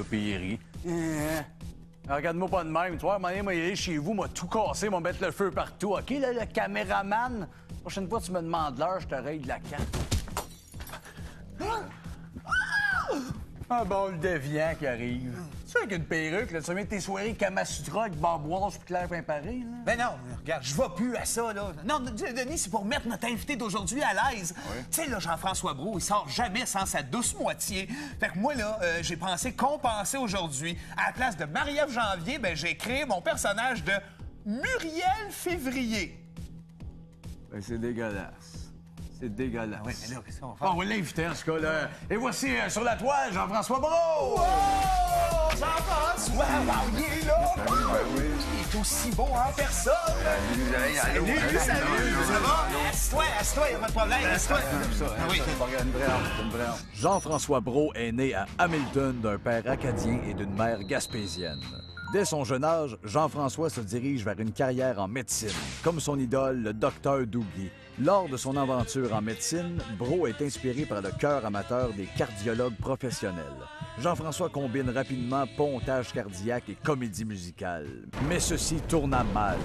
Péry. Regarde-moi pas de même, tu vois, à un moment donné, moi, il est chez vous, m'a tout cassé, m'a mettre le feu partout. OK, là, le caméraman, la prochaine fois, tu me demandes l'heure, je te règle la carte. Un bon le déviant qui arrive. Tu sais, avec une perruque, là, tu mets tes soirées Kamasutra avec Bamboise puis Claire Pimparé, là. Ben non, regarde, je vais plus à ça, là. Non, Denis, c'est pour mettre notre invité d'aujourd'hui à l'aise. Oui. Tu sais, là, Jean-François Brault, il sort jamais sans sa douce moitié. Fait que moi, là, j'ai pensé compenser aujourd'hui. À la place de Marie-Ève Janvier, ben j'ai créé mon personnage de Muriel Février. Ben, c'est dégueulasse. C'est dégueulasse. Oui, mais là, qu'est-ce qu'on va faire? On va l'inviter, en ce cas-là. Et voici, sur la toile, Jean-François Brault! Oh! Jean-François, wow, il est là! oui. Il est aussi beau en personne! Salut! Salut! Ça va? Assieds-toi, y'a pas de problème, assieds-toi! Ah oui. Une vraie honte. Jean-François Brault est né à Hamilton d'un père acadien et d'une mère gaspésienne. Dès son jeune âge, Jean-François se dirige vers une carrière en médecine, comme son idole, le docteur Dougie. Lors de son aventure en médecine, Brault est inspiré par le cœur amateur des cardiologues professionnels. Jean-François combine rapidement pontage cardiaque et comédie musicale. Mais ceci tourna mal.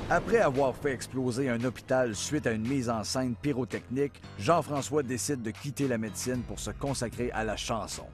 Après avoir fait exploser un hôpital suite à une mise en scène pyrotechnique, Jean-François décide de quitter la médecine pour se consacrer à la chanson.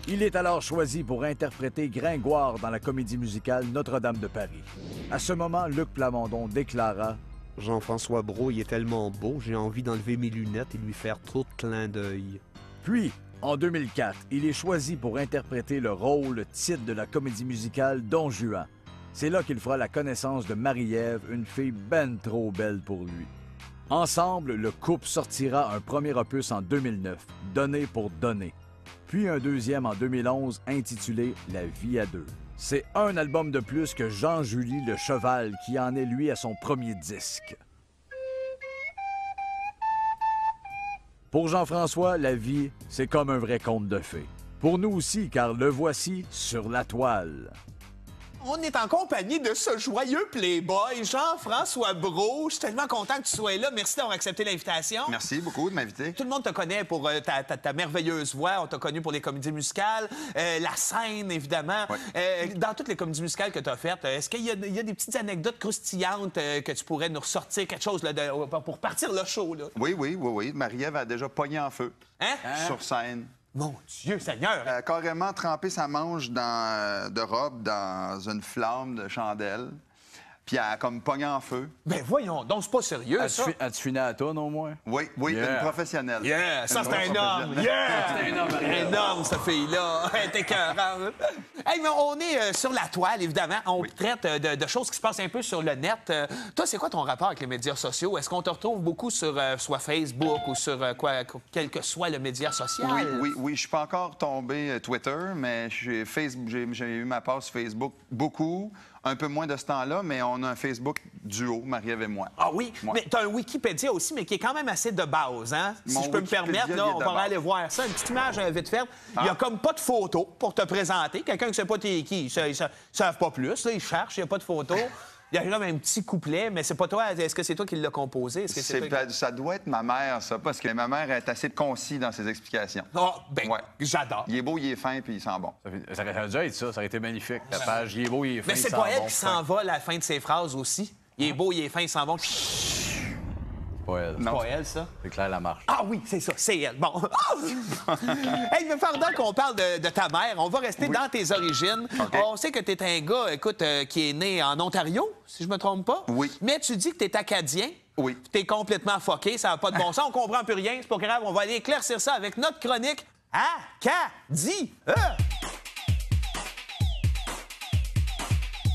Il est alors choisi pour interpréter Gringoire dans la comédie musicale Notre-Dame de Paris. À ce moment, Luc Plamondon déclara « Jean-François Brault, il est tellement beau, j'ai envie d'enlever mes lunettes et lui faire trop de clins d'œil. » Puis, en 2004, il est choisi pour interpréter le rôle titre de la comédie musicale Don Juan. C'est là qu'il fera la connaissance de Marie-Ève, une fille ben trop belle pour lui. Ensemble, le couple sortira un premier opus en 2009, Donner pour donner. Puis un deuxième en 2011 intitulé La vie à deux. C'est un album de plus que Jean-Julie Le Cheval qui en est lui à son premier disque. Pour Jean-François, la vie, c'est comme un vrai conte de fées. Pour nous aussi, car le voici sur la toile. On est en compagnie de ce joyeux playboy, Jean-François Brault. Je suis tellement content que tu sois là. Merci d'avoir accepté l'invitation. Merci beaucoup de m'inviter. Tout le monde te connaît pour ta merveilleuse voix. On t'a connu pour les comédies musicales, la scène, évidemment. Ouais. Dans toutes les comédies musicales que tu as faites, est-ce qu'il y a des petites anecdotes croustillantes que tu pourrais nous ressortir, quelque chose là, pour partir le show? Là? Oui. Marie-Ève a déjà pogné en feu Hein? sur scène. Mon Dieu Seigneur! Elle a carrément trempé sa manche de robe dans une flamme de chandelle. Puis elle a comme pogné en feu. Ben voyons, donc c'est pas sérieux, ça? As-tu fini à la toune, au moins? Oui, Yeah. une professionnelle. Yeah, ça, c'est Une un homme. Yeah! C'est un homme, Un homme, cette fille-là. Elle est écœurante. Hey, mais on est sur la toile, évidemment. On traite de choses qui se passent un peu sur le net. Toi, c'est quoi ton rapport avec les médias sociaux? Est-ce qu'on te retrouve beaucoup sur soit Facebook ou sur quel que soit le média social? Oui. Je suis pas encore tombé Twitter, mais j'ai eu ma page Facebook beaucoup. Un peu moins de ce temps-là, mais on a un Facebook duo, Marie-Ève et moi. Ah oui? Ouais. Mais t'as un Wikipédia aussi, mais qui est quand même assez de base, hein? Si Mon je peux me Wikipédia, permettre, là, il est on de va base. aller voir ça. Une petite image vite faite. Il y a comme pas de photo pour te présenter. Quelqu'un qui sait pas t'es qui, ils savent pas plus. Là, ils cherchent, il n'y a pas de photo. Il y a comme un petit couplet, mais c'est pas toi. Est-ce que c'est toi qui l'as composé? Est-ce que c'est toi qui... Ça doit être ma mère, ça, parce que ma mère est assez concis dans ses explications. Ah, ben, Ouais. j'adore. Il est beau, il est fin, puis il sent bon. Ça aurait dû être ça aurait été magnifique. La page, il est beau, il est fin, Mais c'est il sent pas elle bon, qui fin. s'envole à la fin de ses phrases aussi. Il est beau, il est fin, il s'en va. C'est pas elle. C'est pas elle, ça? C'est Claire Lamarche. Ah oui, c'est ça, c'est elle. Bon. Hey, mais pendant qu'on parle de ta mère, on va rester dans tes origines. OK. On sait que tu es un gars, écoute, qui est né en Ontario, si je me trompe pas. Oui. Mais tu dis que tu es acadien. Oui. Tu es complètement fucké, ça n'a pas de bon sens, on comprend plus rien, c'est pas grave, on va aller éclaircir ça avec notre chronique Acadie.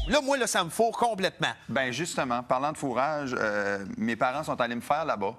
Là, moi, là, ça me fourre complètement. Ben justement, parlant de fourrage, mes parents sont allés me faire là-bas.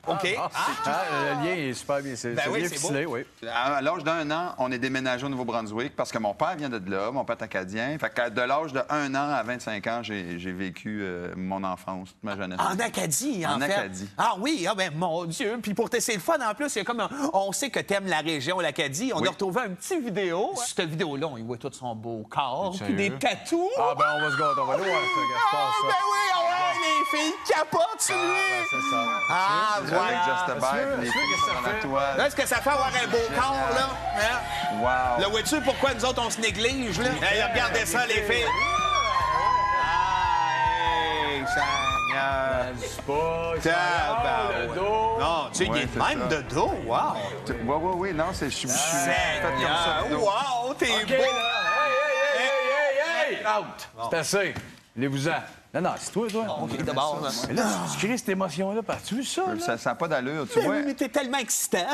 OK? Le lien est super bien. C'est Ben oui, bien c'est ficelé, beau. oui. À l'âge d'1 an, on est déménagé au Nouveau-Brunswick parce que mon père vient de là, mon père est acadien. Fait que de l'âge de 1 an à 25 ans, j'ai vécu mon enfance, ma jeunesse. En Acadie, en fait. Acadie. Ah oui, ah ben mon Dieu. Puis pour tester le fun, en plus, il y a comme on sait que t'aimes la région, l'Acadie. On Oui. a retrouvé un petit vidéo. Cette vidéo-là, on y voit tout son beau corps, puis Sérieux? des tatous. Ah, ben, on va se gâter. On va aller voir ça. Qu'est-ce qui se passe, ça? Ben oui, ah ouais! les filles capotent sur lui! C'est ça. Ah, Avec voilà! Just a Bike, les filles sont dans la toile. Là, est-ce que ça fait avoir un beau corps, là? Hein? Wow. Là, vois-tu pourquoi nous autres, on se néglige, là? Hey, regardez ça, les filles! Ah, hey, Seigneur! C'est pas... Tabarouette. le dos. Non, tu sais, il Ouais, est c'est même ça. de dos, wow! Oui, non, je suis fait comme ça. de dos. Wow, t'es OK, beau! là. Hey! Out! C'est assez. Allez-vous-en. Non, c'est toi. OK, d'abord, là. Mais là, tu crées cette émotion-là. As-tu vu ça, là? Ça n'a pas d'allure, tu vois. Mais t'es tellement excitant!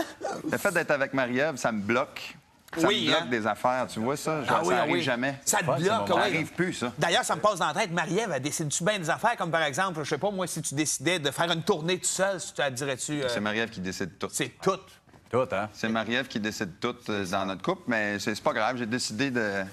Le fait d'être avec Marie-Ève, ça me bloque. Ça Oui, me bloque hein? des affaires, tu vois ça? Ah oui, ça ah arrive oui. jamais. Ça te Ouais, c'est bloque, bon. Ça oui. arrive plus, ça. D'ailleurs, ça me passe dans la tête. Marie-Ève, elle décide-tu bien des affaires? Comme par exemple, je sais pas, moi, si tu décidais de faire une tournée tout seul, tu te dirais-tu... C'est Marie-Ève qui décide tout. C'est tout. Tout, hein? C'est Marie-Ève qui décide tout dans notre couple, mais c'est pas grave. J'ai décidé de...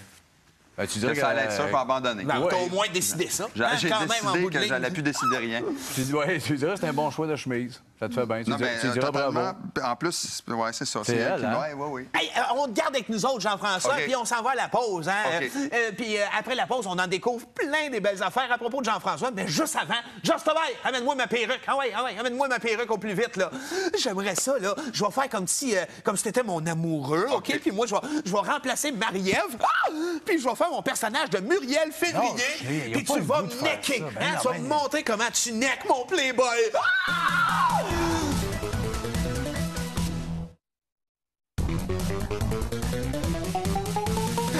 Ben, tu que dirais ça allait être ça, pour abandonner. Ben, Ouais. t'as au moins décidé ça. Hein, J'ai quand même, en décidé bout de que ligne. j'allais plus décider rien. Tu dirais que c'est un bon choix de chemise. Ça te fait bien. Tu Non, dirais bravo. totalement. En plus, ouais, c'est ça. C'est elle, qui... hein? Oui. Hey, on te garde avec nous autres, Jean-François, OK. puis on s'en va à la pause. Hein? OK. Puis après la pause, on en découvre plein des belles affaires à propos de Jean-François. Mais juste avant, Just Bye, amène-moi ma perruque. Ah ouais, amène-moi ma perruque au plus vite, là. J'aimerais ça, là. Je vais faire comme si t'étais mon amoureux, OK? Puis moi, je vais remplacer Marie-Ève. Ah! Puis je vais faire mon personnage de Muriel Février. Non, chérie, y a Puis pas tu le vas goût de me faire necker. ça. Ben Hein? non, Tu vas ben me non. montrer comment tu neckes mon Playboy. Ah!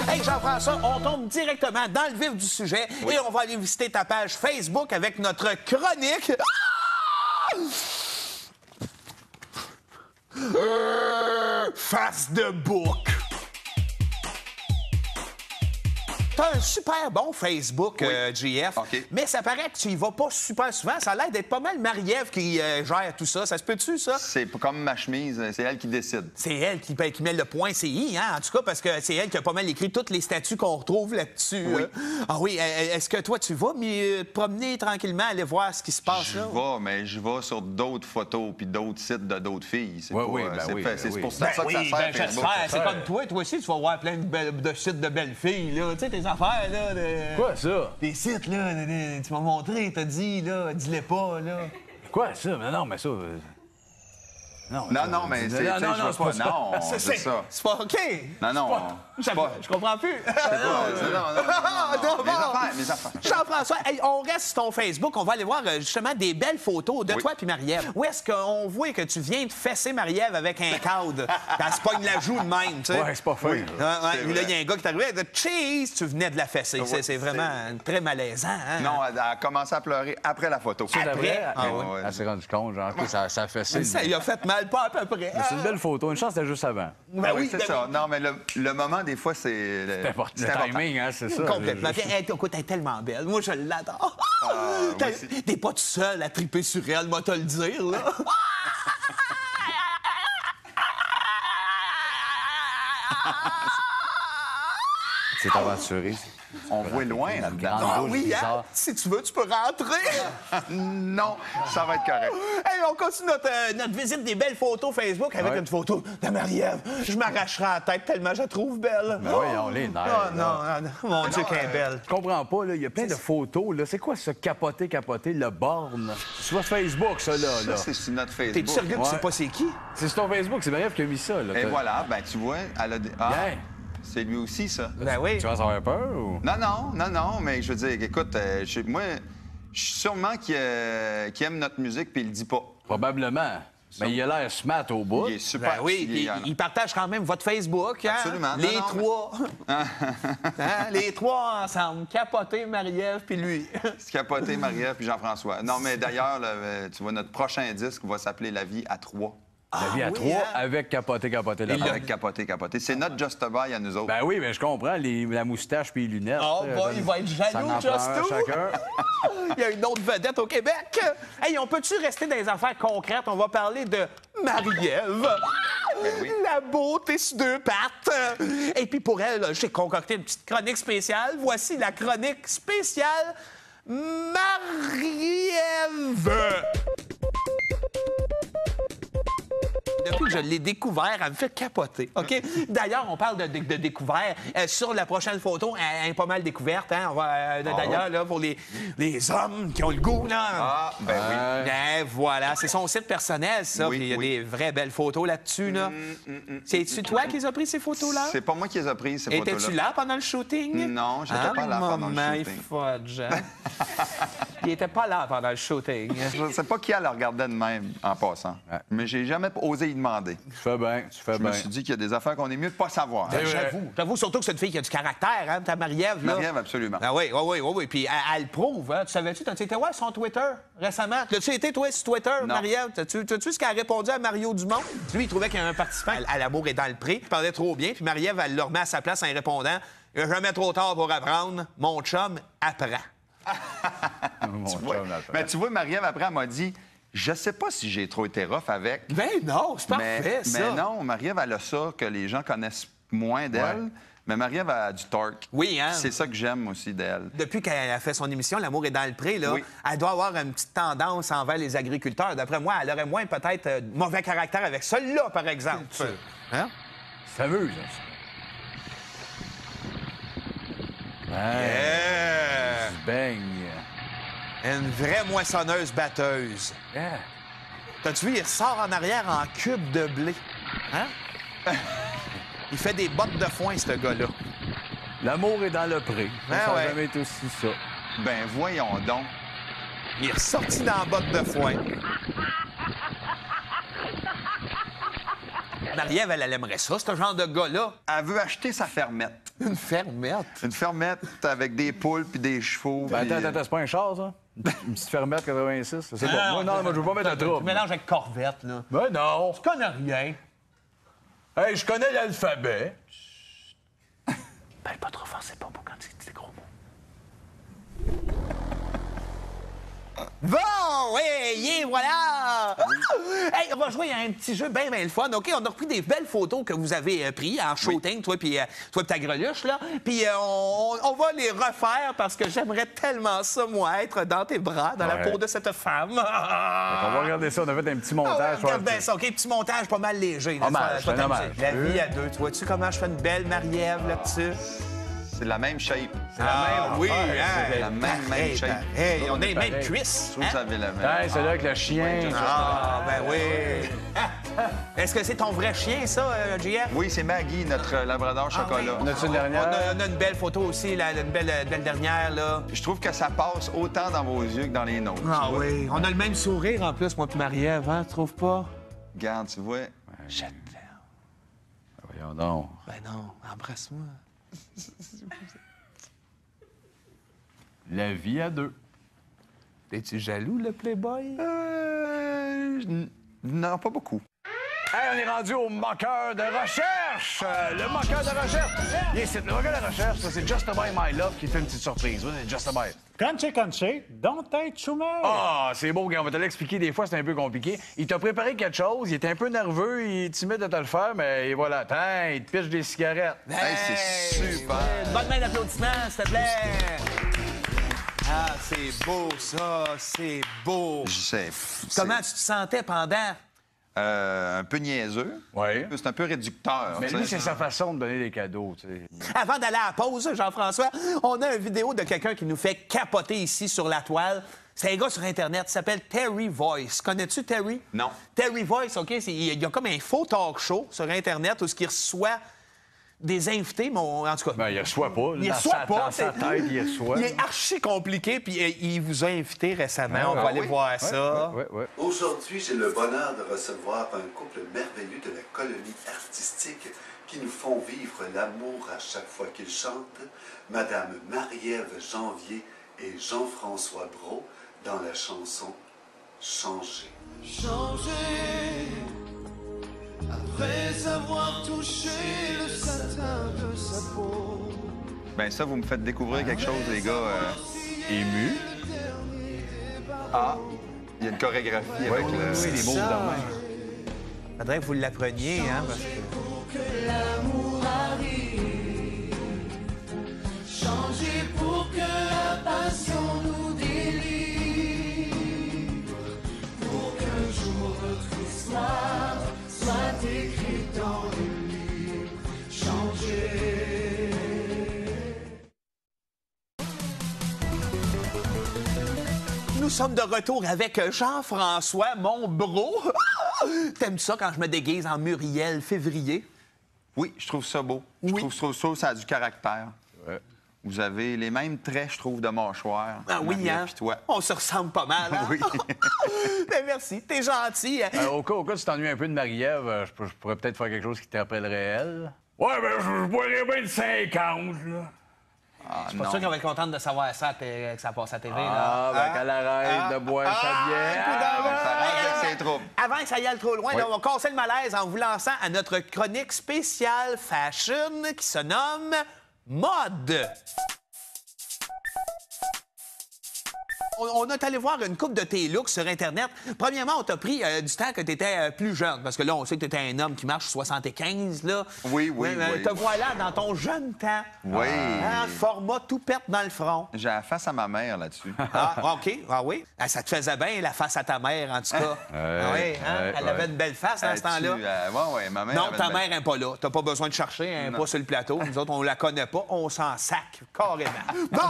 Hey Jean-François, on tombe directement dans le vif du sujet et on va aller visiter ta page Facebook avec notre chronique. Face de bouc. T'as un super bon Facebook, GF, OK. mais ça paraît que tu y vas pas super souvent. Ça a l'air d'être pas mal Marie-Ève qui gère tout ça. Ça se peut-tu, ça? C'est comme ma chemise, c'est elle qui décide. C'est elle qui met le point CI, hein? En tout cas, parce que c'est elle qui a pas mal écrit tous les statuts qu'on retrouve là-dessus. Oui. Ah oui, est-ce que toi, tu vas te promener tranquillement, aller voir ce qui se passe Je là? vais, mais je vais sur d'autres photos puis d'autres sites de d'autres filles. C'est Ouais, pas, oui, ben c'est oui, fait- ben c'est oui. pour ça que ça sert, Facebook. j'espère. C'est comme toi aussi, tu vas voir plein de sites de belles filles, là. Tu sais, tes affaires, là. Quoi, ça? Des sites, là, tu m'as montré, t'as dit, là, dis-les pas, là. Quoi, ça? Non, mais ça... Non, mais c'est, tu sais, je non, veux c'est pas. pas ça. Non, c'est ça. C'est pas OK. Non. C'est pas. Je comprends plus. Non. Mes affaires. Jean-François, hey, on reste sur ton Facebook. On va aller voir justement des belles photos de Oui. toi puis Marie-Ève. Où est-ce qu'on voit que tu viens de fesser Marie-Ève avec un cadre quand elle se pogne la joue de même, tu sais? Ouais, c'est pas fin. Ouais, C'est puis là, il y a vrai. un gars qui est arrivé de cheese, tu venais de la fesser. Ouais, C'est vraiment très malaisant. Hein? Non, elle a commencé à pleurer après la photo. C'est vrai? Ah ouais. Elle s'est rendue compte, genre, que ça a fait ça. Ça lui a fait mal, pas à peu près. C'est une belle photo. Une chance, c'était juste avant. Ben oui, c'est ben ça. oui. Non, mais le moment, des fois, c'est... C'est important. Le timing, hein, c'est ça. Complètement. Puis, hey, écoute, elle est tellement belle. Moi, je l'adore. moi aussi. T'es pas tout seul à triper sur elle, moi, te le dire, là. C'est aventuré. On voit loin là-dedans. grande Ah douche oui, hein? bizarre. Si tu veux, tu peux rentrer. Non, ça va être correct. Hey, on continue notre visite des belles photos Facebook avec Ouais. une photo de Marie-Ève. Je m'arracherai la tête tellement je la trouve belle. Ben voyons, les nerfs. Oh là. non, mon Dieu, qu'elle est belle. Je comprends pas, là. Il y a plein de photos, là. C'est quoi ce capoté, le borne? C'est sur Facebook, ça, là. Ça, c'est sur notre T'es Facebook. sérieux que tu sais Ouais. pas c'est qui? C'est sur ton Facebook, c'est Marie-Ève qui a mis ça, là. Et voilà, ben tu vois, elle a... Bien. c'est lui aussi, ça. Ben oui. Tu vas avoir peur ou? Non, mais je veux dire, écoute, moi, je suis sûrement qu'il aime notre musique puis il le dit pas. Probablement. Mais il a l'air smart au bout. Il est super. Ben oui, il puis est- il partage quand même votre Facebook, hein? Absolument. Les Non, non, trois. Hein? Les trois ensemble. Capoté, Marie-Ève, puis lui. C'est capoté, Marie-Ève puis Jean-François. Non, mais d'ailleurs, là, tu vois, notre prochain disque va s'appeler La vie à trois. La vie à oui, trois hein? avec capoté, là. Avec capoté. C'est notre Just a Bye à nous autres. Ben oui, mais je comprends. La moustache puis les lunettes. Oh, tu sais, boy, il va être ça jaloux, en prend un Justo. chacun. Il y a une autre vedette au Québec. Hey, on peut-tu rester dans les affaires concrètes? On va parler de Marie-Ève. oui. La beauté sur deux pattes. Et puis pour elle, j'ai concocté une petite chronique spéciale. Voici la chronique spéciale Marie-Ève. Depuis que je l'ai découvert, elle me fait capoter, OK? D'ailleurs, on parle de découvert. Sur la prochaine photo, elle est pas mal découverte, hein? On va, d'ailleurs, là, pour les hommes qui ont le goût, là. Ah, ben oui. Ben voilà, c'est son site personnel, ça. Oui, Puis il y a oui. des vraies belles photos là-dessus, là. C'est-tu toi qui les as pris, ces photos-là? C'est pas moi qui les ai prises, ces photos-là. Étais-tu là pendant le shooting? Non, j'étais pas là pendant le Maman, shooting. fudge, hein? Il était pas là pendant le shooting. Je sais pas qui elle le regardait de même, en passant. Ouais. Mais j'ai jamais osé y demander. Tu fais bien, tu fais Je bien. me suis dit qu'il y a des affaires qu'on est mieux de pas savoir. C'est vrai. J'avoue surtout que c'est une fille qui a du caractère, hein, ta Marie-Ève, là. Marie-Ève, absolument. Ah oui. Puis elle le prouve, hein. Tu savais-tu, t'as été voir son Twitter récemment? L'as-tu été, toi, sur Twitter, Non. Marie-Ève? T'as-tu ce qu'elle a répondu à Mario Dumont? Lui, il trouvait qu'il y avait un participant à l'amour est dans le pré. Il parlait trop bien. Puis Marie-Ève, elle le remet à sa place en répondant « Il n'y a jamais trop tard pour apprendre. Mon chum apprend. » Mon chum, Ouais. là, Mais tu vois, Marie-Ève, après, elle m'a dit je sais pas si j'ai trop été rough avec. Ben non, c'est parfait, ça. Mais non, Marie-Ève, elle a ça que les gens connaissent moins d'elle. Ouais. Mais Marie-Ève a du torque. Oui, hein? C'est ça que j'aime aussi d'elle. Depuis qu'elle a fait son émission L'amour est dans le pré, là, Oui. elle doit avoir une petite tendance envers les agriculteurs. D'après moi, elle aurait moins peut-être mauvais caractère avec celui-là, par exemple. Hein? Fameux, ça. Ouais, Yeah! tu baignes. Une vraie moissonneuse batteuse. Yeah. T'as-tu vu, il ressort en arrière en cube de blé. Hein? Il fait des bottes de foin, ce gars-là. L'amour est dans le pré. Ah Ça n'a ouais. jamais été aussi ça. Ben voyons donc. Il est ressorti dans la botte de foin. Marie-Ève, elle aimerait ça, ce genre de gars-là. Elle veut acheter sa fermette. Une fermette. Une fermette avec des poules puis des chevaux. Ben, puis, attends, c'est pas un char, ça? Une petite fermette 86, c'est bon. Moi, non, moi, je veux pas mettre de Tu trouble. mélanges avec Corvette, là. Ben non. Tu connais rien. Hey, je connais l'alphabet. Parle pas trop fort, c'est pas beau quand tu dis des gros mots. Bon, oui, yeah, voilà! Hey, on va jouer à un petit jeu bien le fun, OK? On a repris des belles photos que vous avez prises en shooting, toi puis ta greluche, là. Puis on va les refaire parce que j'aimerais tellement ça, moi, être dans tes bras, dans la Ouais. peau de cette femme. On va regarder ça. On a fait un petit Ah ouais, montage. regarde bien ça, OK? Petit montage pas mal léger. là. Hommage, C'est pas c'est un t'amuser. hommage. La vie à deux. Tu vois-tu comment je fais une belle Marie-Ève là-dessus? C'est la même shape. Oui, C'est la même shape. Hey, on a les mêmes pareil. cuisses. Je trouve que hein? ça avait la même. Hey, c'est là avec le chien. Ah, ben oui. Est-ce que c'est ton vrai chien, ça, JF? Oui, c'est Maggie, notre labrador chocolat. On a-tu une dernière? On a une belle photo aussi, là, une belle dernière, là. Je trouve que ça passe autant dans vos yeux que dans les nôtres. Ah tu vois. oui. On a le même sourire, en plus, moi et Marie-Ève, hein, tu trouves pas? Regarde, tu vois. Je t'aime. Voyons donc. Ben non, embrasse-moi. La vie à deux. Es-tu jaloux, le Playboy? Non, pas beaucoup. Hey, on est rendu au moqueur de recherche! Le moqueur de recherche! Yes, le moqueur de recherche, ça, c'est Just Buy My Love qui fait une petite surprise. Oui, Just Buy. Conche, don't être chômeur. Ah, c'est beau, gars. On va te l'expliquer. Des fois, c'est un peu compliqué. Il t'a préparé quelque chose. Il était un peu nerveux. Il est timide de te le faire, mais et voilà. Tiens, il te piche des cigarettes. Hey, c'est super. Une bonne main d'applaudissement, s'il te plaît. Ah, c'est beau, ça. C'est beau. Je sais. Comment tu te sentais pendant? Un peu niaiseux. Oui. C'est un peu réducteur. Mais tu sais. lui, c'est sa façon de donner des cadeaux, tu sais. Avant d'aller à la pause, Jean-François, on a une vidéo de quelqu'un qui nous fait capoter ici sur la toile. C'est un gars sur Internet, il s'appelle Terry Voice. Connais-tu Terry? Non. Terry Voice, OK, il y a comme un faux talk show sur Internet où il reçoit des invités, mais en tout cas... Ben, il reçoit pas. Il Dans reçoit sa- pas. Dans sa tête, il reçoit. Il est archi compliqué, puis il vous a invité récemment. Ah, on va ah aller oui? voir ça. Oui, oui. Aujourd'hui, j'ai le bonheur de recevoir un couple merveilleux de la colonie artistique qui nous font vivre l'amour à chaque fois qu'ils chantent, Madame Marie-Ève Janvier et Jean-François Brault dans la chanson Changer. Changer après avoir touché le satin de sa peau. Ben ça, vous me faites découvrir quelque chose, les gars. Ému. Ah, il y a une chorégraphie avec le... Oui, les mots de main. Faudrait que vous l'appreniez, hein, parce que... L'amour arrive. Changer pour que la passion nous délivre. Pour qu'un jour notre histoire soit écrit dans le livre changé. Nous sommes de retour avec Jean-François, mon bro. T'aimes ça quand je me déguise en Muriel Février? Oui, je trouve ça beau. Oui. Je trouve ça a du caractère. Ouais. Vous avez les mêmes traits, je trouve, de mâchoire. Ah oui, Marie-Ève hein? puis toi. On se ressemble pas mal, hein? Oui. Ben, merci, t'es gentil. Au cas où tu t'ennuies un peu de Marie-Ève, je pourrais peut-être faire quelque chose qui te rappellerait elle. Ouais, ben, je boirais bien de 50, là. Ah, Je suis pas non. sûr qu'elle va être contente de savoir ça, que ça passe à TV, là. Ah, ben, qu'elle arrête de boire sa bière. Ça reste avec ses troubles. Avant que ça y aille trop loin, là, on va casser le malaise en vous lançant à notre chronique spéciale fashion qui se nomme Mode. On est allé voir une coupe de tes looks sur Internet. Premièrement, on t'a pris du temps que tu étais plus jeune, parce que là, on sait que tu étais un homme qui marche 75, là. Oui, oui, oui. Te voilà dans ton jeune temps. Oui. Hein, format tout perte dans le front. J'ai la face à ma mère là-dessus. Ah, OK. Ah oui? Ah, ça te faisait bien, la face à ta mère, en tout cas. Ah oui, hein? Elle avait une belle face à ce temps-là. Oui, ma mère. Non, avait ta une mère n'est pas là. T'as pas besoin de chercher, elle n'est pas sur le plateau. Nous autres, on la connaît pas, on s'en sac carrément. Bon,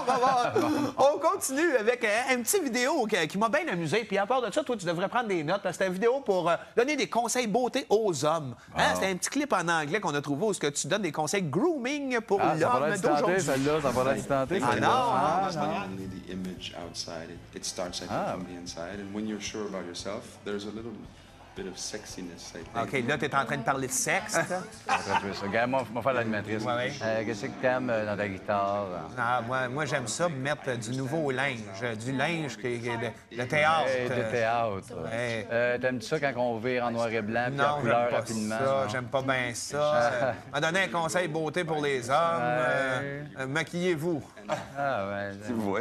on continue avec une petite vidéo qui m'a bien amusé. Puis à part de ça, toi, tu devrais prendre des notes. C'était une vidéo pour donner des conseils beauté aux hommes. Hein? C'était un petit clip en anglais qu'on a trouvé où tu donnes des conseils grooming pour Ah, ça va l'homme l'air tenter, d'aujourd'hui. celle-là. Ça va l'air tenter. Ah non! It's not only the image outside, it starts, I think, from the inside. And when you're sure about yourself, there's a little bit of sexiness, I think. OK, là, tu es en train de parler de sexe. Regarde, moi, faire l'animatrice. Ouais. Qu'est-ce que t'aimes dans ta guitare? Ah, moi j'aime ça, mettre du nouveau linge. Du linge de théâtre. Hey, de théâtre. Ouais. T'aimes-tu ça quand on vire en noir et blanc puis à Non, couleur j'aime pas rapidement? ça. J'aime pas bien ça. M'a donné un conseil beauté pour les hommes. Maquillez-vous. Ah, ouais. Tu vois.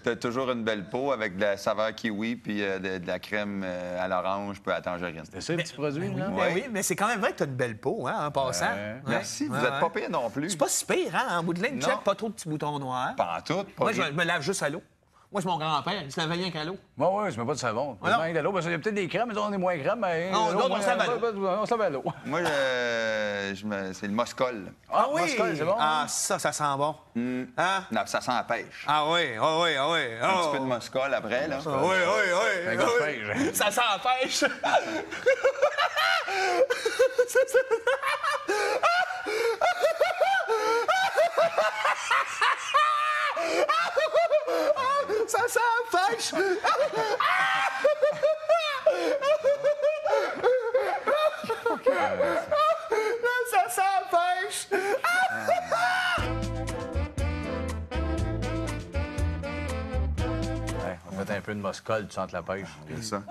T'as toujours une belle peau avec de la saveur kiwi puis de la crème à l'orange puis à la tangerine. C'est ça, le petit produit, là? Ben oui, mais c'est quand même vrai que tu as une belle peau, hein, en passant. Ouais. Merci, vous Ouais, êtes pas pire non plus. C'est pas si pire, hein, en bout de ligne. Non. Check, pas trop de petits boutons noirs. Pas en tout. Pas Moi, je rien. me lave juste à l'eau. Moi, c'est mon grand-père. Il se lavait rien qu'à l'eau. Moi, oui, je mets pas de savon. Ah non. Même de l'eau, parce qu'il y a peut-être des crèmes, mais on est moins crème. Mais Non, l'eau, d'autres, on moins- se lave à l'eau. On se lave à l'eau. Moi, c'est le Moscol. Ah oui! Moscol, c'est bon. Ah, ça sent bon. Hein? Non, ça sent la pêche. Ah oui, ah oui, ah oui. Un petit peu de Moscol après, là. Oui, oui, oui. Un gars de oui. pêche. Ça sent la pêche. Ça sent la pêche. Ça sent la pêche. Ouais, on va mettre un peu de Moscol, tu sens la pêche. C'est ça.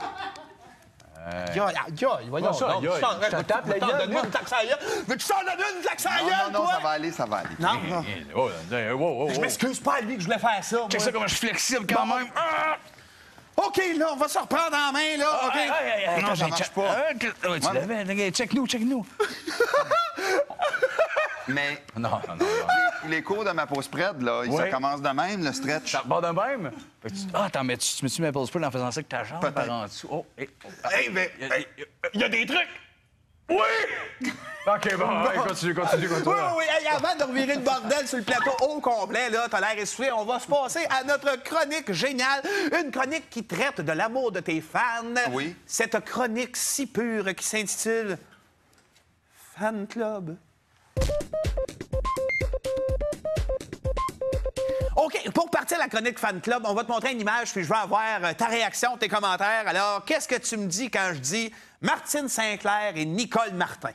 Voyons ça, donc. aïe, je te tape la gueule, Donne-moi une claque sur la gueule. Veux-tu t'en donner une claque sur la gueule, Non, toi? ça va aller, ça va aller. Non. Oh, wow. Je m'excuse pas à lui que je voulais faire ça. Check ça comment je suis flexible quand même. OK, là, on va se reprendre en main, là. OK. Non, ça marche pas. Tu l'avais, check-nous. Mais Non. les cours de ma pause spread, là, Oui. ça commence de même, le stretch. Ça repart de même? Fait que attends, mais tu mets-tu Maple Spread en faisant ça avec ta jambe Peut-être. par en dessous? Oh, Hey, mais il y a des trucs. Oui! OK, bon, ouais, continue. Oui. Hey, avant de revirer le bordel sur le plateau au complet, là, t'as l'air essoufflé, on va se passer à notre chronique géniale. Une chronique qui traite de l'amour de tes fans. Oui. Cette chronique si pure qui s'intitule Fan Club. OK, pour partir la chronique Fan Club, on va te montrer une image, puis je vais avoir ta réaction, tes commentaires. Alors, qu'est-ce que tu me dis quand je dis Martine Sinclair et Nicole Martin?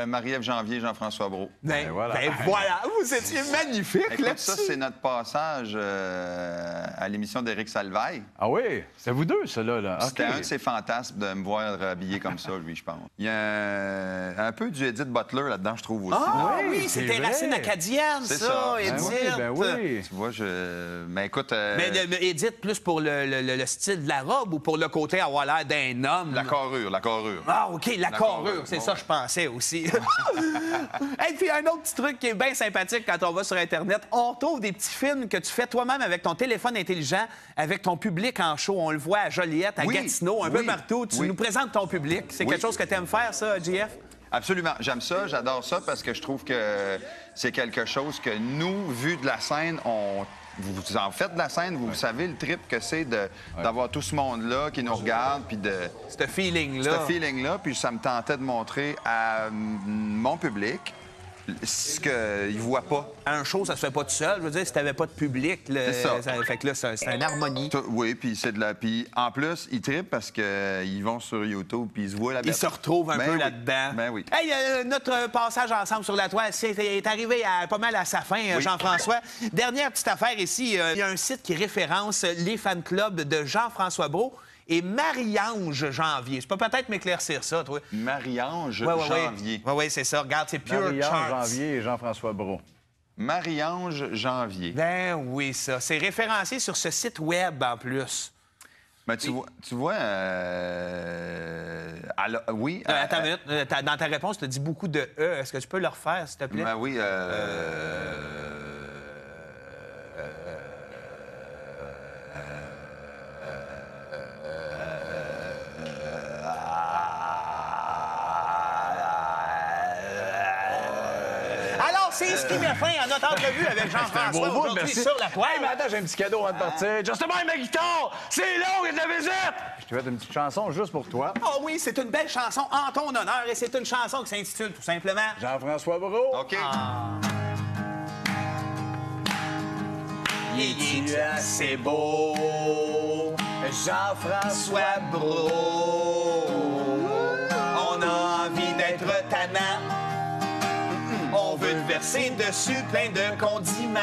Marie-Ève Janvier, Jean-François Brault. Ben voilà. voilà, vous étiez magnifique Écoute, là-dessus. ça, c'est notre passage à l'émission d'Éric Salvaille. Ah oui? C'est vous deux, ça, là. C'était un de ses fantasmes de me voir habillé comme ça, lui, je pense. Il y a un peu du Edith Butler là-dedans, je trouve aussi. Ah Oui, oui, c'est c'était vrai. Racine acadienne, C'est ça, ça. Edith. Ben oui. Tu vois, Mais écoute... Mais Edith, plus pour le style de la robe ou pour le côté avoir l'air d'un homme? La carrure. Ah, OK, la carrure, c'est bon, ça, je pensais. français aussi. Et puis, un autre petit truc qui est bien sympathique quand on va sur Internet, on trouve des petits films que tu fais toi-même avec ton téléphone intelligent, avec ton public en show. On le voit à Joliette, à Gatineau, un peu partout. Tu nous présentes ton public. C'est quelque chose que tu aimes faire, ça, JF? Absolument. J'aime ça, j'adore ça parce que je trouve que c'est quelque chose que nous, vu de la scène, vous en faites de la scène, vous savez le trip que c'est d'avoir tout ce monde-là qui nous regarde, puis de... Ce feeling-là. Ce feeling-là, puis ça me tentait de montrer à mon public ce qu'ils ne voient pas. Un show, ça se fait pas tout seul. Je veux dire, si t'avais pas de public, C'est ça. Fait que là, c'est une harmonie. Oui, puis c'est de la... Puis en plus, ils trippent parce qu'ils vont sur YouTube, puis ils se voient là-dedans. Ils se retrouvent un peu là-dedans. Ben oui. Hey, notre passage ensemble sur la toile est arrivé pas mal à sa fin, Jean-François. Dernière petite affaire ici. Il y a un site qui référence les fan clubs de Jean-François Brault et Marie-Ange Janvier. Tu peux peut-être m'éclaircir ça, toi? Marie-Ange Janvier. Oui, c'est ça. Regarde, c'est Pure Marie-Ange Charts. Janvier et Jean-François Brault. Marie-Ange Janvier. Ben oui, ça. C'est référencé sur ce site web, en plus. Ben, tu vois oui. Attends une minute. Dans ta réponse, tu as dit beaucoup de E. Est-ce que tu peux le refaire, s'il te plaît? Ben oui. Alors, c'est ce qui met fin à notre entrevue avec Jean-François aujourd'hui sur la toile. Hey, mais attends, j'ai un petit cadeau avant de partir. Justement, ma guitare! C'est long, il y a de la visite! Je te fais une petite chanson juste pour toi. Oh oui, c'est une belle chanson en ton honneur et c'est une chanson qui s'intitule tout simplement... Jean-François Brault. OK. Il est assez beau, Jean-François Brault. On a envie d'être tannant. On veut te verser dessus plein de condiments.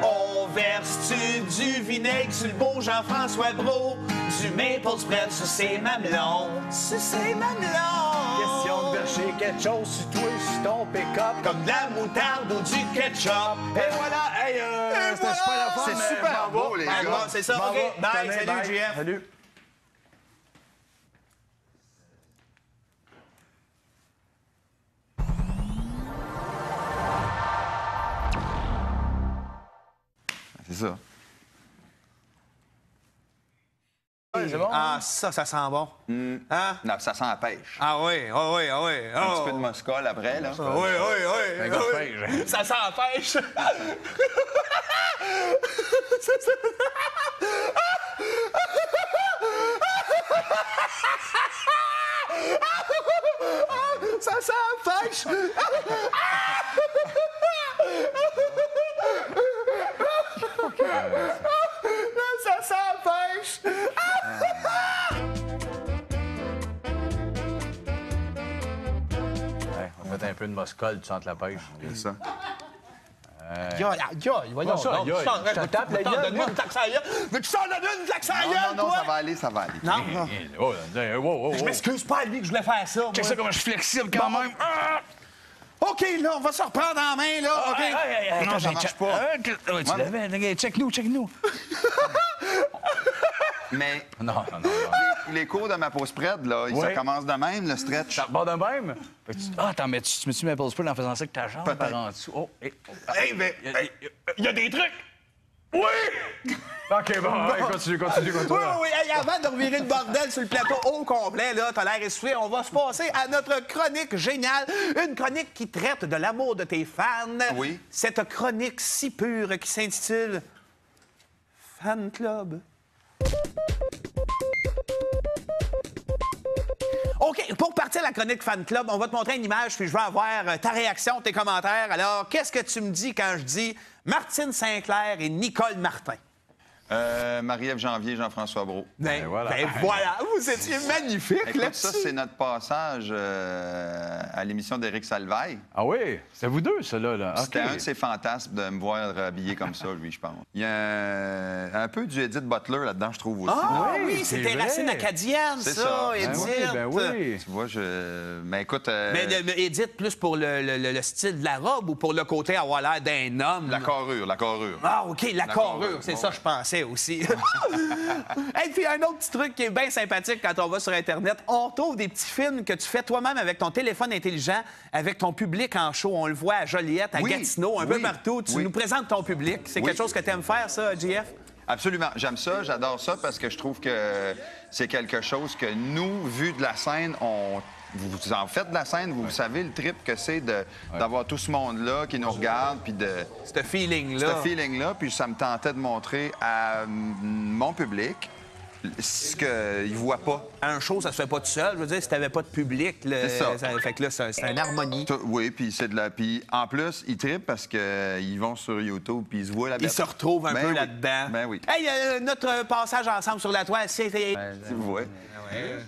On verse-tu du vinaigre sur le beau Jean-François Brault, du maple spread sur ses mamelons, sur ses mamelons. Question de verser quelque chose sur toi, sur ton pick-up. Comme de la moutarde ou du ketchup. Et voilà! Hey, c'était super la fun, C'est mais super je m'en beau, vais. les Ah, gars. bon, c'est ça, Je m'en OK. vais. Bye, Tenez, salut, JF. Salut. C'est ça. C'est bon? Ah, ça sent bon. Hein? Non, ça sent la pêche. Ah oui, ah oui, ah oui. Un petit peu de moscol après, là. Oui, oui, oui. Un gars de pêche. Ça sent la pêche. Ça sent la pêche. Ça sent la pêche. Ouais, on va mettre un peu de moscol, tu sens la pêche. C'est ça. Voyons, ça, aïe, aïe. Je te tape la gueule, moi. Veux-tu t'en donner une claque sur la Non, gueule, non, toi? ça va aller, ça va aller. Non, Oh, wow. je m'excuse pas à lui que je voulais faire ça. Check ça comment je suis flexible quand même. OK, là, on va se reprendre en main, là. OK. Non, ça marche pas. Tu l'avais, check-nous. Mais Non. les cours de ma pause spread, là, Oui. ça commence de même, le stretch. Ça repart de même? Attends, mais tu mets-tu Maple Spread en faisant ça avec ta jambe Peut-être. par en dessous? Oh, Hey, mais... Il y a des trucs. Oui! OK, bon, continue. Oui. Hey, avant de revirer le bordel sur le plateau au complet, là, t'as l'air essoufflé, on va se passer à notre chronique géniale. Une chronique qui traite de l'amour de tes fans. Oui. Cette chronique si pure qui s'intitule Fan Club. OK, pour partir la chronique Fan Club, on va te montrer une image, puis je veux avoir ta réaction, tes commentaires. Alors, qu'est-ce que tu me dis quand je dis Martine Sinclair et Nicole Martin? Marie-Ève Janvier, Jean-François Brault. Ben voilà. voilà, vous étiez magnifique Écoute, là-dessus. ça, c'est notre passage à l'émission d'Éric Salvaille. Ah oui? C'est vous deux, ça, là. C'était un de ses fantasmes de me voir habillé comme ça, lui, je pense. Il y a un peu du Edith Butler là-dedans, je trouve aussi. Ah Oui, oui, c'est c'était vrai. racine acadienne, C'est ça, ça. Ben Edith. oui. Tu vois, Mais écoute... Mais Edith, plus pour le style de la robe ou pour le côté avoir l'air d'un homme? La carrure. Ah, OK, la carrure, c'est bon, ça, je pensais. pensais aussi. Et puis, un autre petit truc qui est bien sympathique quand on va sur Internet, on trouve des petits films que tu fais toi-même avec ton téléphone intelligent, avec ton public en show. On le voit à Joliette, à Gatineau, un peu partout. Tu nous présentes ton public. C'est quelque chose que tu aimes faire, ça, JF? Absolument. J'aime ça, j'adore ça parce que je trouve que c'est quelque chose que nous, vu de la scène, vous en faites de la scène, vous savez le trip que c'est d'avoir tout ce monde-là qui nous regarde, puis de... Ce feeling-là. Ce feeling-là, puis ça me tentait de montrer à mon public ce qu'ils ne voient pas. Un show, ça se fait pas tout seul. Je veux dire, si t'avais pas de public, C'est ça. Fait que là, c'est une harmonie. Oui, puis c'est de la... Puis en plus, ils trippent parce qu'ils vont sur YouTube, puis ils se voient là-dedans. Ils se retrouvent un peu là-dedans. Ben oui. Hey, notre passage ensemble sur la toile, c'est... Tu vois.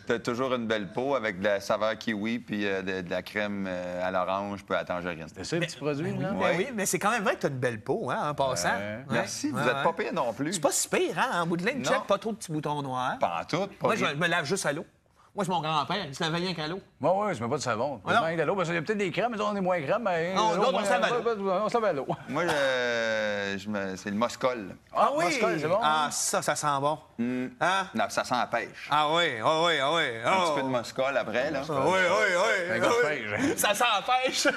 T'as toujours une belle peau avec de la saveur kiwi puis de la crème à l'orange puis à la tangerine. C'est ça, le petit produit, là? Ben oui, mais c'est quand même vrai que t'as une belle peau, hein, en passant. Merci, vous êtes pas pire non plus. C'est pas si pire, hein, en bout de ligne. Non. Check, pas trop de petits boutons noirs. Pas en tout. Pas Moi, je rien. me lave juste à l'eau. Moi, c'est mon grand-père, il se lavait rien qu'à l'eau. Moi, oui, je mets pas de savon. Ah non. Il y a peut-être des crèmes, mais on est moins crème. Mais Non, d'autres, on se lave à l'eau. On se lave à l'eau. Moi, c'est le Moscol. Ah oui! C'est bon. Ah, ça sent bon. Hein? Non, ça sent la pêche. Ah oui, ah oui, ah oui. Un petit peu de Moscol après, là. Oui, oui, oui. Un gars de pêche. Ça sent la pêche.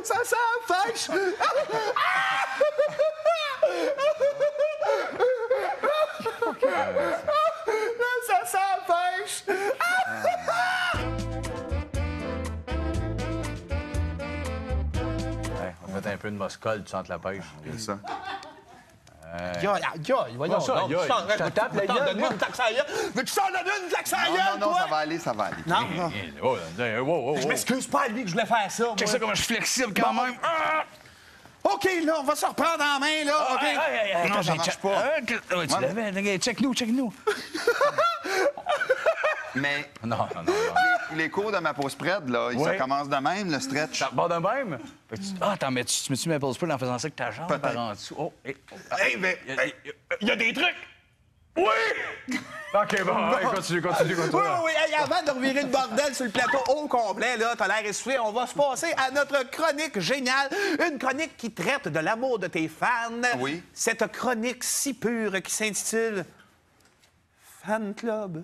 Ça sent la pêche. Ça sent la pêche. Ouais, on va mettre un peu de Moscol, tu sens la pêche. C'est ça. Voyons ça, donc. aïe, aïe. Je te tape la gueule, moi. Veux-tu que je t'en donne une claque sur la Non, gueule, non, toi? ça va aller, ça va aller. Non, Oh, wow. je m'excuse pas à lui que je voulais faire ça. Check ça comment je suis flexible quand même. OK, là, on va se reprendre en main, là. OK? Non, ça marche pas. Tu l'avais, check-nous. Mais Non. les cours de ma pause spread, là, Oui. ça commence de même, le stretch. Ça repart de même? Attends, mais tu mets-tu ma pause spread en faisant ça avec ta jambe Peut-être. par en dessous? Oh, Hey, mais il y a des trucs. Oui! OK, bon, continue. Oui. Hey, avant de revirer le bordel sur le plateau au complet, là, t'as l'air essoufflé, on va se passer à notre chronique géniale. Une chronique qui traite de l'amour de tes fans. Oui. Cette chronique si pure qui s'intitule Fan Club.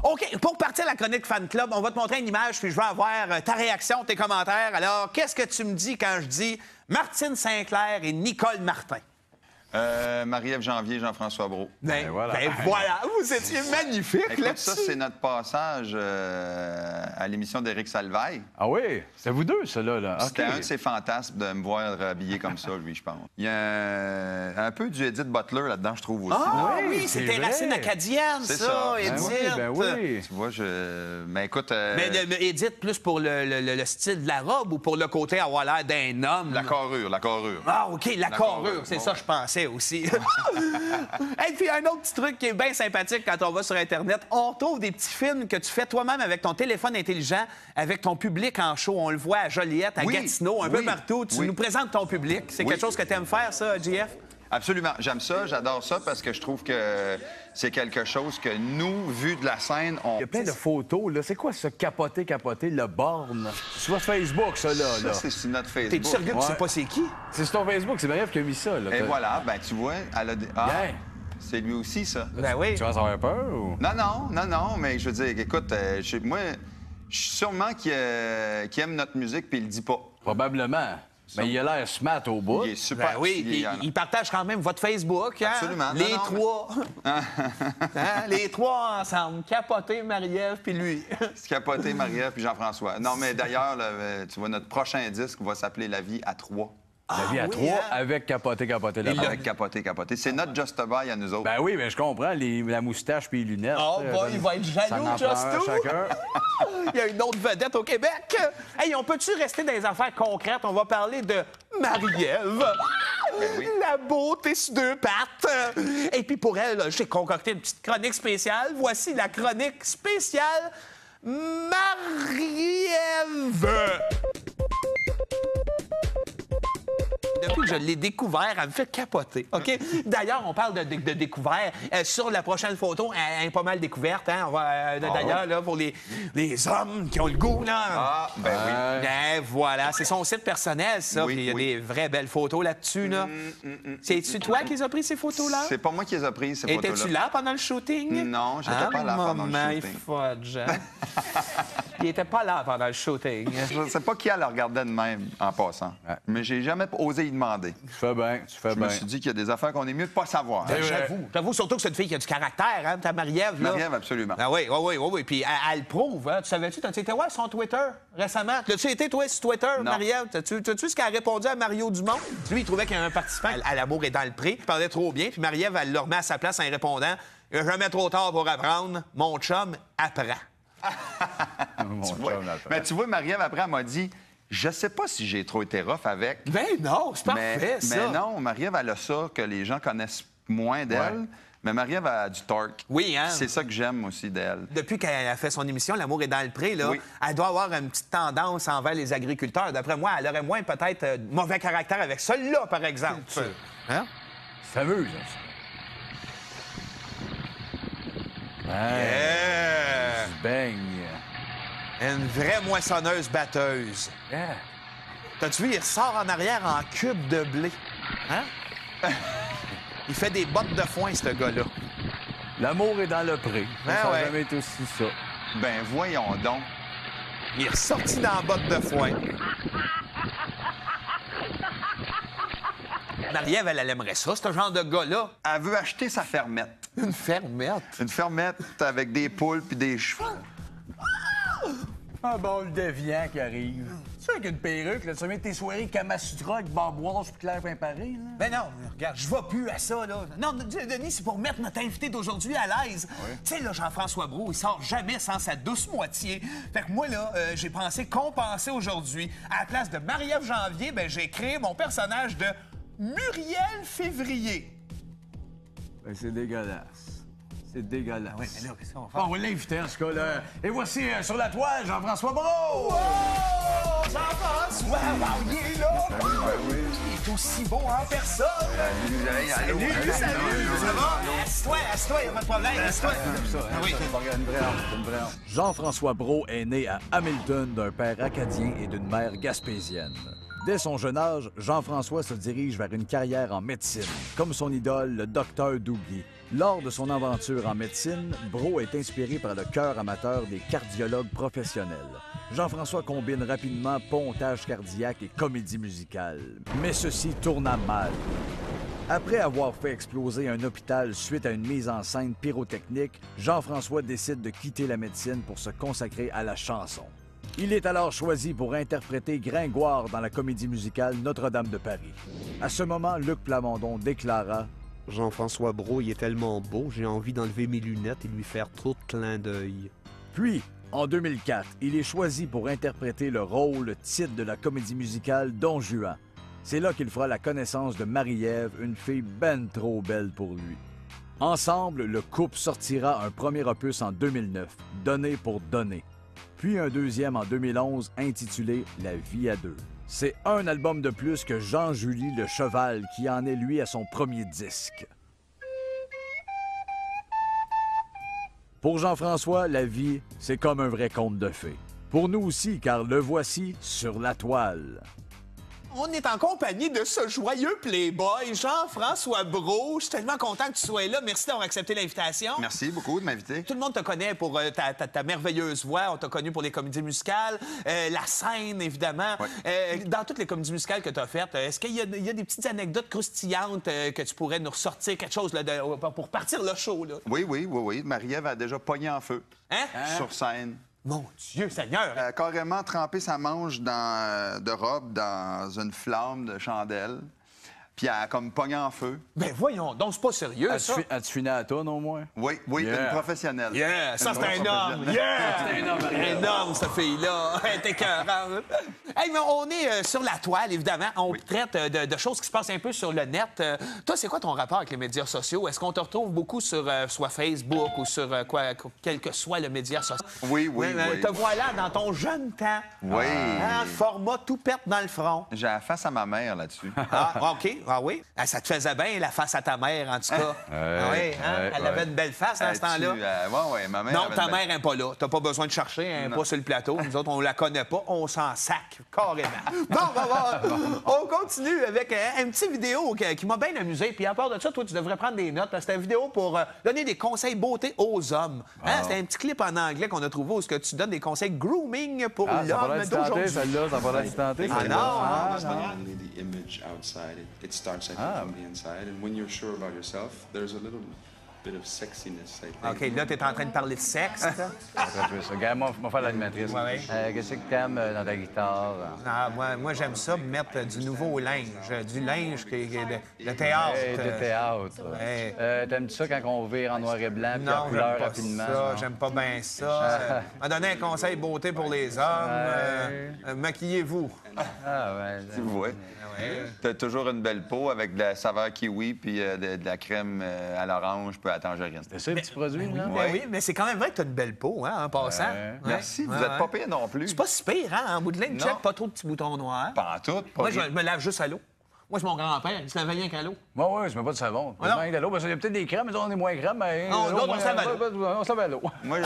OK, pour partir la chronique Fan Club, on va te montrer une image, puis je veux avoir ta réaction, tes commentaires. Alors, qu'est-ce que tu me dis quand je dis Martine Sinclair et Nicole Martin? Marie-Ève Janvier, Jean-François Brault. Ben voilà. voilà, vous étiez magnifique Écoute, là-dessus. ça, c'est notre passage à l'émission d'Éric Salvaille. Ah oui? C'est vous deux, ça, là. C'était OK. un de ses fantasmes de me voir habillé comme ça, lui, je pense. Il y a un peu du Edith Butler là-dedans, je trouve aussi. Ah Oui, oui, c'est c'était vrai. racine acadienne, C'est ça, ça. Edith. Ben oui. Tu vois, Mais écoute... Mais Edith, plus pour le style de la robe ou pour le côté avoir l'air d'un homme? La carrure. Ah, OK, la carrure, carrure, c'est ouais. ça, je pensais aussi. Et puis, un autre petit truc qui est bien sympathique quand on va sur Internet, on trouve des petits films que tu fais toi-même avec ton téléphone intelligent, avec ton public en show. On le voit à Joliette, à Oui, Gatineau, un peu oui, partout. Tu oui. nous présentes ton public. C'est Oui. quelque chose que tu aimes faire, ça, JF? Absolument. J'aime ça, j'adore ça parce que je trouve que c'est quelque chose que nous, vu de la scène, Il y a plein de photos, là. C'est quoi ce capoter, le borne? C'est sur Facebook, ça, là. Ça, c'est sur notre T'es Facebook. sérieux que tu sais Ouais. pas c'est qui? C'est sur ton Facebook, c'est Marie-Ève qui a mis ça, là. Et voilà, ben tu vois, elle a... Ah, Bien. c'est lui aussi, ça. Ben oui. Tu vas en avoir peur ou? Non, mais je veux dire, écoute, moi, je suis sûrement qu'il aime notre musique puis il le dit pas. Probablement. Mais il a l'air smart au bout. Il est super... Ben oui, puis il- il partage quand même votre Facebook, hein? Absolument. Les Non, trois. Hein? Les trois ensemble. Capoté, Marie-Ève, puis lui. C'est capoté, Marie-Ève puis Jean-François. Non, mais d'ailleurs, là, tu vois, notre prochain disque va s'appeler La vie à trois. La vie à oui, trois hein? avec capoter, la barre. Avec capoté. C'est notre Just Buy à nous autres. Ben oui, mais je comprends, la moustache puis les lunettes. Oh, bah, il va être Ça jaloux, en prend un Justo. chacun. Il y a une autre vedette au Québec. Hey, on peut-tu rester dans les affaires concrètes? On va parler de Marie-Ève. oui. La beauté sur deux pattes. Et puis pour elle, j'ai concocté une petite chronique spéciale. Voici la chronique spéciale Marie-Ève. Depuis que je l'ai découvert, elle me fait capoter, OK? D'ailleurs, on parle de découvert. Sur la prochaine photo, elle est pas mal découverte, hein? D'ailleurs, là, pour les hommes qui ont le goût, là. Ah, ben oui. Ben voilà, c'est son site personnel, ça. Oui, Puis il y a oui. des vraies belles photos là-dessus, là. C'est-tu toi qui les as pris, ces photos-là? C'est pas moi qui les ai prises, ces photos-là. Étais-tu là pendant le shooting? Non, j'étais pas là pendant le shooting. Il fudge, hein? Il était pas là pendant le shooting. Je sais pas qui elle le regardait de même, en passant. Ouais. Mais j'ai jamais osé y demander. Tu fais bien, tu fais Je bien. me suis dit qu'il y a des affaires qu'on est mieux de pas savoir. J'avoue surtout que c'est une fille qui a du caractère, hein, ta Marie-Ève, là. Marie-Ève, absolument. Ah oui. Puis elle le prouve, hein. Tu savais-tu, t'as été voir son Twitter récemment? L'as-tu été, toi, sur Twitter, Non. Marie-Ève? T'as-tu ce qu'elle a répondu à Mario Dumont? Lui, il trouvait qu'il y avait un participant à L'amour est dans le pré. Il parlait trop bien. Puis Marie-Ève, elle le remet à sa place en répondant « Il n'y a jamais trop tard pour apprendre. Mon chum apprend. » Ouais. Mais tu vois, Marie-Ève, après, elle m'a dit je sais pas si j'ai trop été rough avec. Ben non, c'est parfait, ça. Mais non, Marie-Ève, elle a ça que les gens connaissent moins d'elle. Ouais. Mais Marie-Ève a du torque. Oui, hein? C'est ça que j'aime aussi d'elle. Depuis qu'elle a fait son émission L'amour est dans le pré, là, Oui. elle doit avoir une petite tendance envers les agriculteurs. D'après moi, elle aurait moins peut-être mauvais caractère avec celui-là, par exemple. Hein? C'est fameux, ça. Yeah! Tu baignes. Une vraie moissonneuse batteuse. Yeah. T'as-tu vu, il ressort en arrière en cube de blé. Hein? Il fait des bottes de foin, ce gars-là. L'amour est dans le pré. Ben Ça n'a ouais. jamais été aussi ça. Ben voyons donc. Il est ressorti dans la botte de foin. Marie-Ève, elle aimerait ça, ce genre de gars-là. Elle veut acheter sa fermette. Une fermette. Une fermette avec des poules puis des chevaux. Un bon déviant qui arrive. Tu sais, avec une perruque, là, tu vas mettre tes soirées Kamasutra avec barboise puis Claire Pain-Paris, là? Ben non, regarde, je vais plus à ça, là. Non, Denis, c'est pour mettre notre invité d'aujourd'hui à l'aise. Tu sais, là, Jean-François Brault, il sort jamais sans sa douce moitié. Fait que moi, là, j'ai pensé compenser aujourd'hui. À la place de Marie-Ève Janvier, ben j'ai créé mon personnage de Muriel Février. Ben, c'est dégueulasse. C'est dégueulasse. Oui, mais là, qu'est-ce qu'on va Bon, faire? on va l'inviter, en ce cas-là. Et voici, sur la toile, Jean-François Brault! Oh! Jean-François, il est là! Il est aussi beau en personne! Salut! Ça va? Assieds-toi, il n'y a pas de problème, assieds-toi! Ah oui. Jean-François Brault est né à Hamilton d'un père acadien et d'une mère gaspésienne. Dès son jeune âge, Jean-François se dirige vers une carrière en médecine, comme son idole, le docteur Dougie. Lors de son aventure en médecine, Brault est inspiré par le cœur amateur des cardiologues professionnels. Jean-François combine rapidement pontage cardiaque et comédie musicale. Mais ceci tourna mal. Après avoir fait exploser un hôpital suite à une mise en scène pyrotechnique, Jean-François décide de quitter la médecine pour se consacrer à la chanson. Il est alors choisi pour interpréter Gringoire dans la comédie musicale Notre-Dame de Paris. À ce moment, Luc Plamondon déclara « Jean-François Brault, il est tellement beau, j'ai envie d'enlever mes lunettes et lui faire trop de clins d'œil. » Puis, en 2004, il est choisi pour interpréter le rôle titre de la comédie musicale Don Juan. C'est là qu'il fera la connaissance de Marie-Ève, une fille ben trop belle pour lui. Ensemble, le couple sortira un premier opus en 2009, Donner pour donner. Puis un deuxième en 2011 intitulé La vie à deux. C'est un album de plus que Jean-Julie Le Cheval qui en est lui à son premier disque. Pour Jean-François, la vie, c'est comme un vrai conte de fées. Pour nous aussi, car le voici sur la toile. On est en compagnie de ce joyeux playboy, Jean-François Brault. Je suis tellement content que tu sois là. Merci d'avoir accepté l'invitation. Merci beaucoup de m'inviter. Tout le monde te connaît pour ta merveilleuse voix. On t'a connu pour les comédies musicales, la scène, évidemment. Ouais. Dans toutes les comédies musicales que tu as faites, est-ce qu'il y a des petites anecdotes croustillantes que tu pourrais nous ressortir, quelque chose là, pour partir le show? Là? Oui. Marie-Ève a déjà pogné en feu Hein? sur scène. Mon Dieu Seigneur! Elle a carrément trempé sa manche de robe dans une flamme de chandelle. puis elle a comme pogné en feu. Ben voyons, donc c'est pas sérieux, ça. As-tu fini à la toune, au moins? Oui, Yeah. une professionnelle. Yeah, ça Une c'est un grosse homme. professionnelle. Yeah! C'est un homme, Marie-Ève. Un homme, cette fille-là. Elle est écœurante. Hey, mais on est sur la toile, évidemment. On traite de choses qui se passent un peu sur le net. Toi, c'est quoi ton rapport avec les médias sociaux? Est-ce qu'on te retrouve beaucoup sur soit Facebook ou sur quel que soit le média social? Oui. Te voilà dans ton jeune temps. Oui. Hein, format tout pète dans le front. J'ai la face à ma mère là-dessus. Ah, OK. Ah oui? Ah, ça te faisait bien, la face à ta mère, en tout cas. Ah oui, hein? Elle avait une belle face dans ce temps-là. Oui, ma mère. Non, avait ta une mère n'est pas là. T'as pas besoin de chercher, elle n'est pas sur le plateau. Nous autres, on la connaît pas, on s'en sac, carrément. Bon, on continue avec une petite vidéo qui m'a bien amusé. Puis à part de ça, toi, tu devrais prendre des notes. C'était une vidéo pour donner des conseils beauté aux hommes. Hein? C'était un petit clip en anglais qu'on a trouvé où tu donnes des conseils grooming pour Ah, ça va l'homme l'air tenter, d'aujourd'hui. celle-là. Ça va l'air tenter. Ah non! It's not only the image outside, it starts, I think, from the inside. And when you're sure about yourself, there's a little bit of sexiness, I think. OK, là, tu es en train de parler de sexe. Regarde, moi, faire l'animatrice. Ouais. Qu'est-ce que t'aimes dans ta guitare? Ah, moi j'aime ça, mettre du nouveau linge. Du linge de théâtre. De théâtre. Ouais. T'aimes-tu ça quand on vire en noir et blanc puis en Non, couleur j'aime pas rapidement? ça. J'aime pas bien ça. M'a donné un conseil beauté pour les hommes. Maquillez-vous. Ah, ouais. Tu vois. T'as toujours une belle peau avec de la saveur kiwi puis de la crème à l'orange puis à la tangerine. C'est ça, le petit produit, là? Ben oui, mais c'est quand même vrai que tu as une belle peau, hein, en passant. Ouais. Merci, vous êtes pas pire non plus. C'est pas si pire, hein, en bout de ligne. Non. Check, pas trop de petits boutons noirs. Pas en tout. Pas Moi, je rien. me lave juste à l'eau. Moi, c'est mon grand-père. Il se lavait rien qu'à l'eau. Moi, oui, je mets pas de savon. Ah non. Il y a peut-être des crèmes, mais on est moins crème. Mais Non, l'eau, d'autres, on se lave à l'eau. On se lave à l'eau. Moi,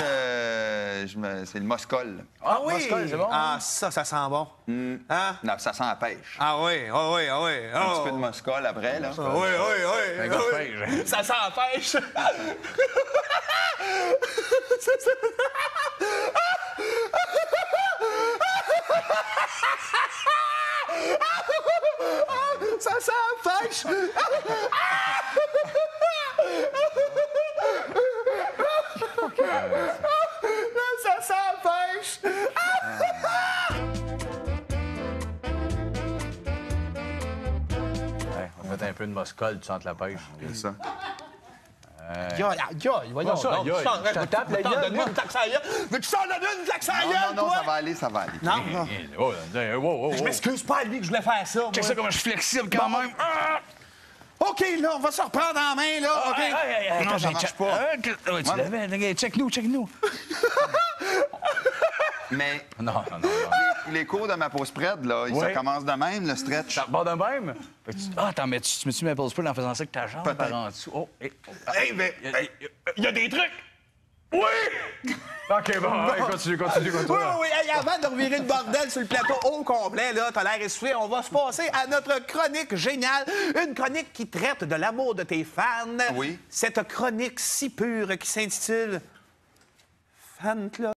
c'est le Moscol. Ah oui! C'est bon. Ah, ça sent bon. Hein? Non, ça sent la pêche. Ah oui, ah oui, ah oui. Un petit peu de Moscol après, là. Oui, oui, oui. Un gars de pêche. Ça sent la pêche. Ça sent la pêche. Ça sent la pêche. Ouais, on va mettre un peu de Moscol, tu sens la pêche. C'est ça. Voyons. ça, aïe, je te tape la gueule, moi. Veux-tu t'en donner une claque sur la gueule, Non, toi? ça va aller, ça va aller. Non. Oh, Je m'excuse pas à lui que je voulais faire ça. Check ça comment je suis flexible quand même. OK, là, on va se reprendre en main, là. OK. Non, ça marche pas. Tu l'avais, check-nous. Mais Non. les cours de ma pause spread, là, Oui. ça commence de même, le stretch. Ça repart de même? Attends, mais tu mets-tu ma pause spread en faisant ça avec ta jambe Peut-être. par en dessous? Oh, Hey, mais il y a des trucs. Oui! OK, bon, continue. Oui. Hey, avant de revirer le bordel sur le plateau au complet, là, t'as l'air essoufflé, on va se passer à notre chronique géniale. Une chronique qui traite de l'amour de tes fans. Oui. Cette chronique si pure qui s'intitule Fan Club.